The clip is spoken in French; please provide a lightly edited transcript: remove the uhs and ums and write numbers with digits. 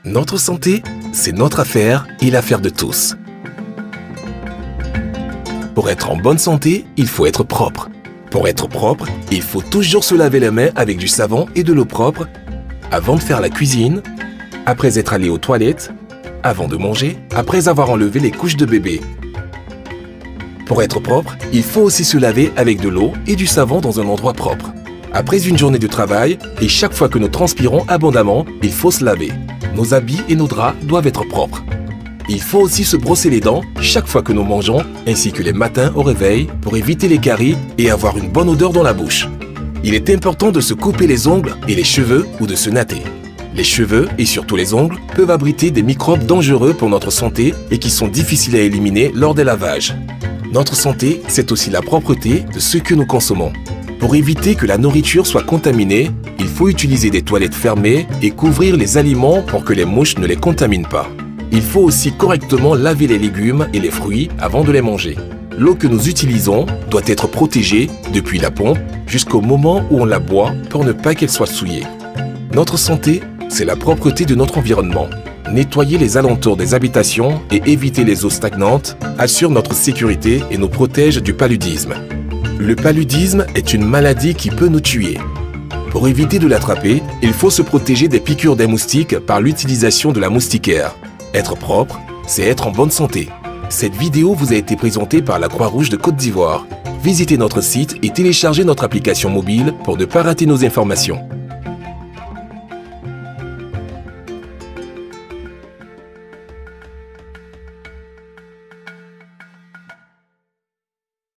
Notre santé, c'est notre affaire et l'affaire de tous. Pour être en bonne santé, il faut être propre. Pour être propre, il faut toujours se laver les mains avec du savon et de l'eau propre avant de faire la cuisine, après être allé aux toilettes, avant de manger, après avoir enlevé les couches de bébé. Pour être propre, il faut aussi se laver avec de l'eau et du savon dans un endroit propre. Après une journée de travail, et chaque fois que nous transpirons abondamment, il faut se laver. Nos habits et nos draps doivent être propres. Il faut aussi se brosser les dents chaque fois que nous mangeons, ainsi que les matins au réveil pour éviter les caries et avoir une bonne odeur dans la bouche. Il est important de se couper les ongles et les cheveux ou de se natter. Les cheveux et surtout les ongles peuvent abriter des microbes dangereux pour notre santé et qui sont difficiles à éliminer lors des lavages. Notre santé, c'est aussi la propreté de ce que nous consommons. Pour éviter que la nourriture soit contaminée, il faut utiliser des toilettes fermées et couvrir les aliments pour que les mouches ne les contaminent pas. Il faut aussi correctement laver les légumes et les fruits avant de les manger. L'eau que nous utilisons doit être protégée depuis la pompe jusqu'au moment où on la boit pour ne pas qu'elle soit souillée. Notre santé, c'est la propreté de notre environnement. Nettoyer les alentours des habitations et éviter les eaux stagnantes assure notre sécurité et nous protège du paludisme. Le paludisme est une maladie qui peut nous tuer. Pour éviter de l'attraper, il faut se protéger des piqûres des moustiques par l'utilisation de la moustiquaire. Être propre, c'est être en bonne santé. Cette vidéo vous a été présentée par la Croix-Rouge de Côte d'Ivoire. Visitez notre site et téléchargez notre application mobile pour ne pas rater nos informations.